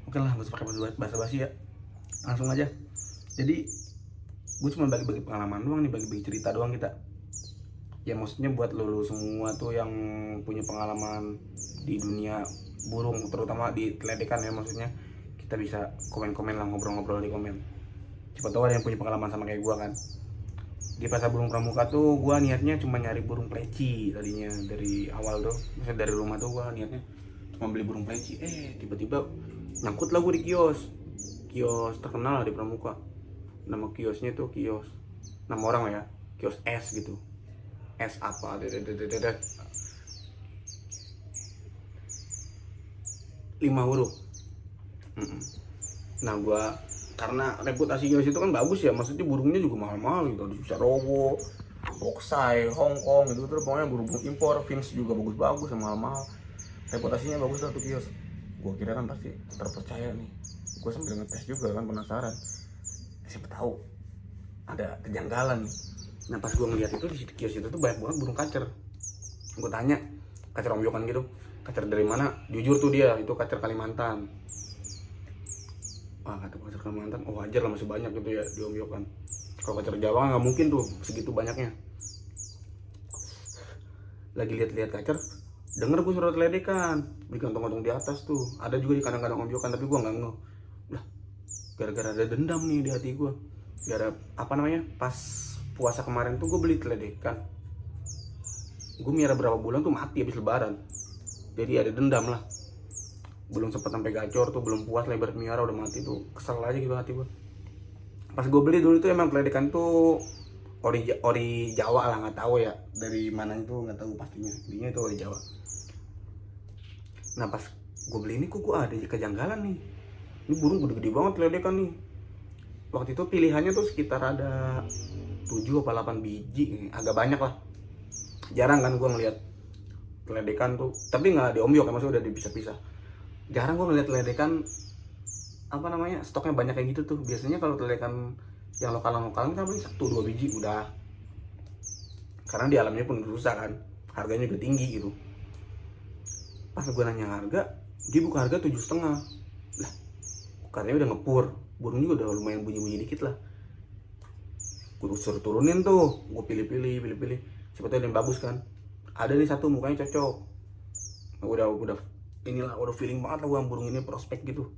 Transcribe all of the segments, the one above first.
Oke lah, gak usah pakai basa-basi ya, langsung aja. Jadi gue cuma bagi-bagi pengalaman doang nih, bagi-bagi cerita doang kita. Ya maksudnya buat lo semua tuh yang punya pengalaman di dunia burung, terutama di teledekan ya, maksudnya kita bisa komen-komen lah, ngobrol-ngobrol di komen. Siapa tahu ada yang punya pengalaman sama kayak gue kan. Di pasar burung pramuka tuh gue niatnya cuma nyari burung pleci tadinya dari awal tuh. Misalnya dari rumah tuh gue niatnya cuma beli burung pleci, tiba-tiba nyangkut lah gue di kios terkenal lah di pramuka. Nama kiosnya tuh kios, nama orang lah ya, kios S gitu. S apa, 5 huruf. Nah gua, karena reputasi kios itu kan bagus ya, maksudnya burungnya juga mahal-mahal gitu, ada Rowo, Boksai, Hongkong gitu, terus pokoknya burung impor, Finch juga bagus-bagus yang mahal-mahal, reputasinya bagus lah tuh kios. Gua kira kan pasti terpercaya nih, gua sambil ngetes juga kan, penasaran siapa tahu ada kejanggalan nih. Nah pas gua ngeliat itu di kios itu tuh banyak banget burung kacer. Gua tanya, kacer ombyokan gitu, kacer dari mana? Jujur tuh dia itu kacer Kalimantan. Wah kata kacer Kalimantan, oh wajar lah masih banyak gitu ya di ombyokan. Kalau kacer Jawa nggak mungkin tuh segitu banyaknya. Lagi lihat-lihat kacer, denger gue suara teledekan di kantong-kantong di atas tuh, ada juga di kandang-kandang ombyokan, tapi gue nggak ngeh. Lah gara-gara ada dendam nih di hati gue, gara apa namanya, pas puasa kemarin tuh gue beli teledekan, gue miara berapa bulan tuh mati habis lebaran, jadi ada dendam lah. Belum sempet sampai gacor tuh, belum puas lebar miara udah mati tuh, kesel aja gitu hati gue. Pas gue beli dulu tuh emang teledekan tuh ori Jawa lah, nggak tahu ya dari mana itu, nggak tahu pastinya, intinya itu ori Jawa. Nah pas gue beli ini kok gue ada kejanggalan nih, ini burung gede-gede banget teledekan nih. Waktu itu pilihannya tuh sekitar ada 7 apa 8 biji, agak banyak lah. Jarang kan gue ngeliat teledekan tuh, tapi nggak di ombyok ya, maksudnya udah dipisah-pisah. Jarang gue ngeliat teledekan apa namanya, stoknya banyak kayak gitu tuh. Biasanya kalau teledekan yang lokal kan beli 1-2 biji udah, karena di alamnya pun rusak kan, harganya juga tinggi gitu. Pas gue nanya harga, dia buka harga 7,5. Lah katanya udah ngepur, burung juga udah lumayan bunyi-bunyi dikit lah. Gue suruh turunin tuh, gue pilih-pilih, siapa tahu yang bagus kan. Ada nih satu mukanya cocok, udah inilah, udah feeling banget lah gue burung ini, prospek gitu.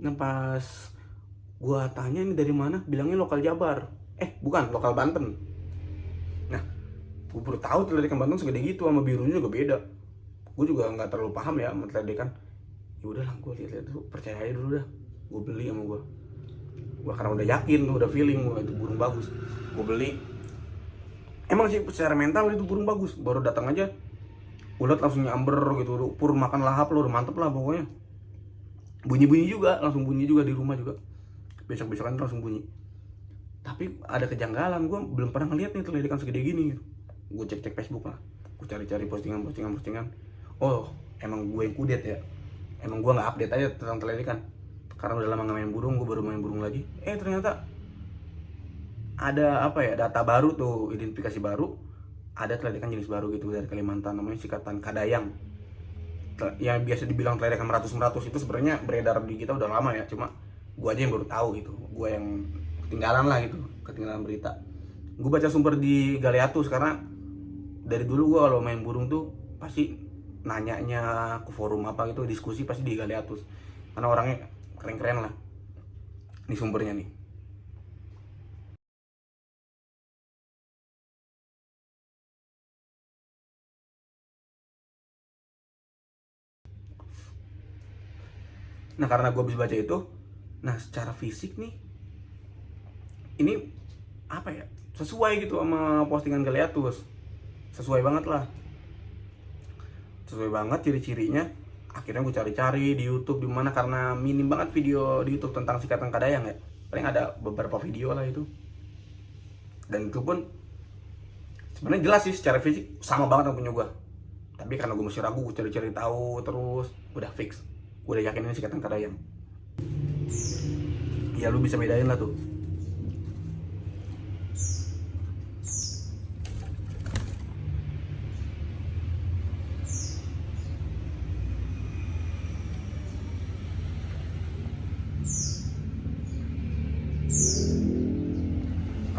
Nah pas gue tanya ini dari mana, bilangnya lokal Jabar, bukan, lokal Banten. Nah gue baru tahu teledekan Banten segede gitu, sama birunya juga beda. Gue juga nggak terlalu paham ya sama teledekan. Ya udahlah, gue lihat dulu, percaya aja dulu dah. Gue beli sama gue karena udah yakin, udah feeling gue itu burung bagus. Gue beli, emang sih secara mental itu burung bagus. Baru datang aja ulat langsung nyamber gitu, pur makan lahap lo, udah mantep lah pokoknya. Bunyi juga, langsung bunyi juga di rumah juga, besok-besokan langsung bunyi. Tapi ada kejanggalan, gue belum pernah ngeliat nih teledekan segede gini gitu. Gue cek Facebook lah, gue cari-cari postingan. Oh emang gue yang kudet ya, emang gue nggak update aja tentang teledekan, karena udah lama nggak main burung. Gue baru main burung lagi, ternyata ada apa ya, data baru tuh, identifikasi baru, ada teledekan jenis baru gitu dari Kalimantan, namanya sikatan Kadayang. Yang biasa dibilang teledekan meratus itu sebenarnya beredar di kita udah lama ya, cuma gue aja yang baru tahu gitu, gue yang ketinggalan lah gitu, ketinggalan berita. Gue baca sumber di Galeatus, karena dari dulu gue kalau main burung tuh pasti nanyanya ke forum apa gitu, diskusi pasti di Galeatus, karena orangnya keren-keren lah. Ini sumbernya nih. Nah karena gue habis baca itu, nah secara fisik nih ini apa ya, sesuai gitu sama postingan Galeatus, sesuai banget lah, sesuai banget ciri-cirinya. Akhirnya gue cari-cari di YouTube, di mana karena minim banget video di YouTube tentang sikatan Kadayang ya, paling ada beberapa video lah itu. Dan itu pun sebenarnya jelas sih secara fisik sama banget sama punya gue, tapi karena gue masih ragu, gue cari-cari tahu terus, udah fix, gue udah yakin ini sikatan Kadayang. Ya lu bisa bedain lah tuh.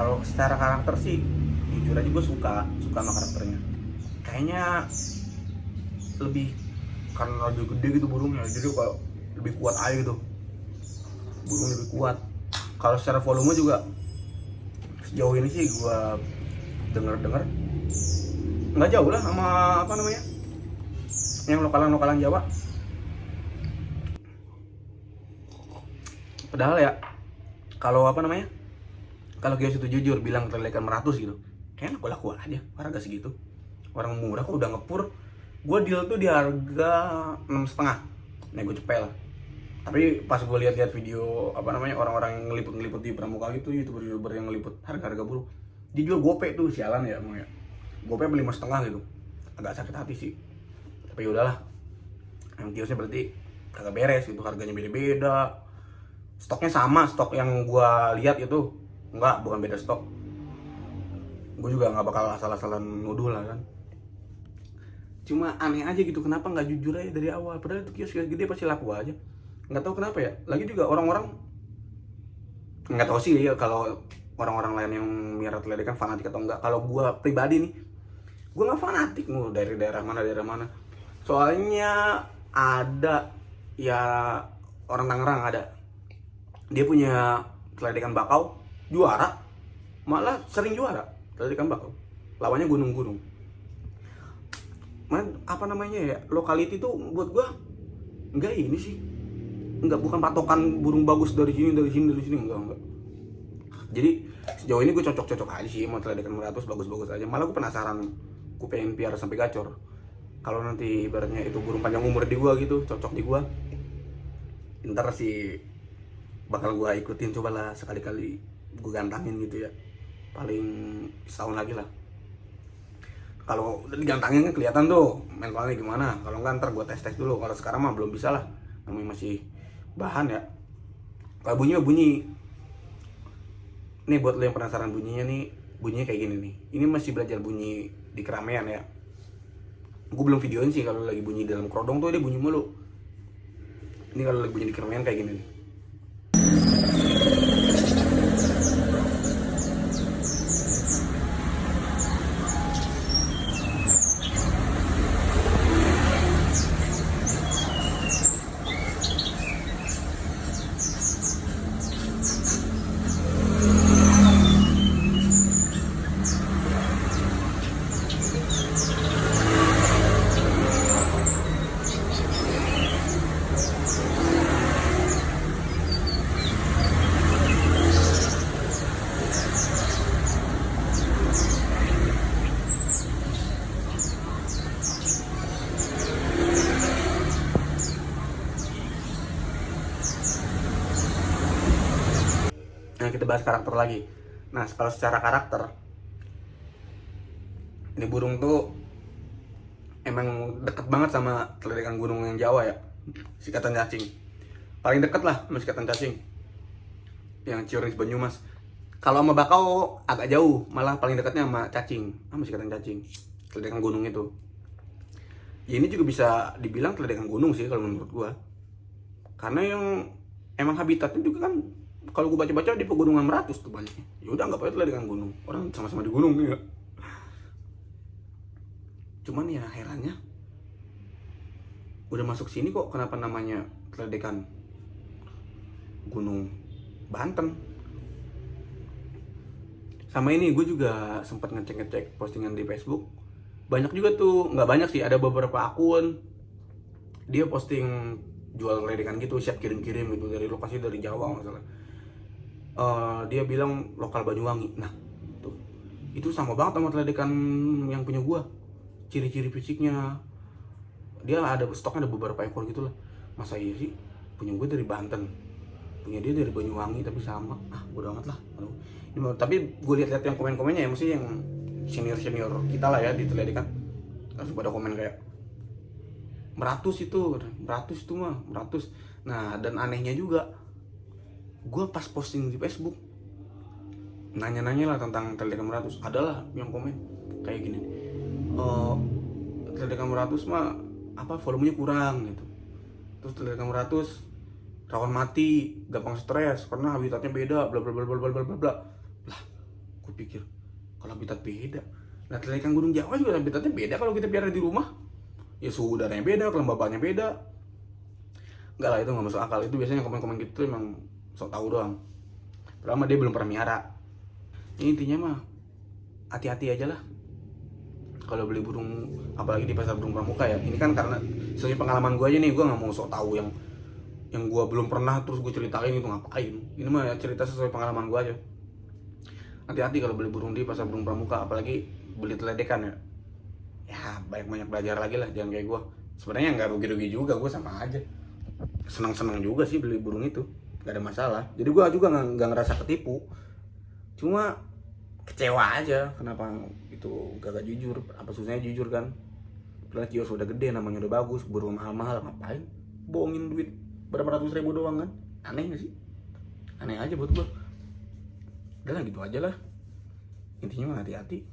Kalau secara karakter sih jujur aja gue suka sama karakternya. Kayaknya lebih karena lebih gede gitu burungnya, jadi kalau lebih kuat aja gitu, burung lebih kuat. Kalau secara volume juga sejauh ini sih gue denger nggak jauh lah sama apa namanya yang lokalan Jawa. Padahal ya kalau apa namanya, kalau Gios itu jujur bilang terlekan 100 gitu, kayaknya gue laku aja harga segitu. Orang murah kok udah ngepur. Gue deal tuh di harga 6,5. Nah gue cepet lah. Tapi pas gue lihat video apa namanya orang-orang yang ngeliput di pramuka gitu, youtuber yang ngeliput harga burung, dijual gope tuh, sialan ya emang ya. Gope beli 5,5 gitu. Agak sakit hati sih. Tapi udahlah. Yang Giosnya berarti kagak beres gitu, harganya beda-beda. Stoknya sama stok yang gue lihat itu. Enggak, bukan beda stok. Gue juga nggak bakal asal-asalan nuduh lah kan. Cuma aneh aja gitu, kenapa nggak jujur aja dari awal. Padahal itu kios gede pasti laku aja. Nggak tahu kenapa ya. Lagi juga orang-orang nggak tahu sih ya, kalau orang-orang lain yang miara teledekan fanatik atau enggak. Kalau gue pribadi nih, gue nggak fanatik dari daerah mana. Soalnya ada ya orang Tangerang ada, dia punya teledekan bakau juara, malah sering juara teledekan bakau. Lawannya gunung-gunung. Apa namanya ya, locality tuh buat gua enggak ini sih, enggak, bukan patokan burung bagus dari sini enggak. Jadi sejauh ini gue cocok aja sih mau teledekan 100, bagus aja. Malah gue penasaran, gue pengen piara sampai gacor. Kalau nanti ibaratnya itu burung panjang umur di gua gitu, cocok di gua, ntar sih bakal gua ikutin, cobalah sekali-kali gue gantangin gitu ya, paling setahun lagi lah. Kalau udah digantangin kan kelihatan tuh mentalnya gimana. Kalau enggak ntar gue tes dulu. Kalau sekarang mah belum bisa lah, namanya masih bahan ya. Kalau bunyi nih, buat lo yang penasaran bunyinya kayak gini nih. Ini masih belajar bunyi di keramaian ya. Gue belum videoin sih kalau lagi bunyi dalam kerodong tuh dia bunyi mulu. Ini kalau lagi bunyi di keramaian kayak gini nih. Nah, kita bahas karakter lagi. Nah, kalau secara karakter, ini burung tuh emang deket banget sama teledekan gunung yang Jawa ya, sikatan cacing. Paling deket lah sama sikatan cacing yang Ciuris Banyumas. Kalau sama bakau agak jauh, malah paling dekatnya sama sikatan cacing, teledekan gunung itu. Ya ini juga bisa dibilang teledekan gunung sih kalau menurut gua, karena yang emang habitatnya juga kan, kalau gue baca-baca di pegunungan Meratus tuh banyaknya. Ya udah, nggak apa-apa teledekan gunung, orang sama-sama di gunung ya. Cuman ya herannya, udah masuk sini kok kenapa namanya teledekan Gunung Banten. Sama ini gue juga sempat ngecek postingan di Facebook. Banyak juga tuh, nggak banyak sih, ada beberapa akun dia posting jual teledekan gitu, siap kirim-kirim gitu dari lokasi, dari Jawa masalah. Dia bilang lokal Banyuwangi. Nah tuh, itu sama banget sama teledekan yang punya gua. Ciri-ciri fisiknya, dia ada stoknya, ada beberapa ekor gitu lah. Masa iya sih, punya gue dari Banten, punya dia dari Banyuwangi, tapi sama. Bodo amat lah. Tapi gue lihat yang komen-komennya ya, mesti yang senior kita lah ya di teledekan, langsung pada komen kayak Meratus itu mah Meratus. Nah, dan anehnya juga, gue pas posting di Facebook nanya-nanya lah tentang teledekan Meratus, adalah yang komen kayak gini, teledekan Meratus mah apa, volumenya kurang gitu. Terus teledekan Meratus rawan mati, gampang stres karena habitatnya beda, bla bla bla bla bla bla bla. Lah, Gue pikir kalau habitat beda. Nah ternyata ikan gunung Jawa juga habitatnya beda kalau kita piara di rumah. Ya suhu udaranya beda, kelembabannya beda. Enggak lah, itu nggak masuk akal. Itu biasanya komen-komen gitu emang sok tahu doang. Pertama dia belum pernah miara. Ini intinya mah hati-hati aja lah kalau beli burung, apalagi di pasar burung pramuka ya. Ini kan karena sesuai pengalaman gue aja nih, gue nggak mau sok tahu yang gue belum pernah terus gue ceritain itu ngapain. Ini mah ya cerita sesuai pengalaman gue aja. Hati-hati kalau beli burung di pasar burung pramuka, apalagi beli teledekan ya. Ya banyak belajar lagi lah, jangan kayak gue. Sebenarnya nggak rugi-rugi juga, gue sama aja. Senang-senang juga sih beli burung itu, nggak ada masalah. Jadi gue juga nggak ngerasa ketipu. Cuma kecewa aja kenapa itu gak jujur. Apa susahnya jujur kan? Padahal kios udah gede, namanya udah bagus, burung mahal-mahal, ngapain bohongin duit berapa ratus ribu doang kan? Aneh gak sih? Aneh aja buat gua. Udah lah gitu aja lah, intinya mah hati-hati.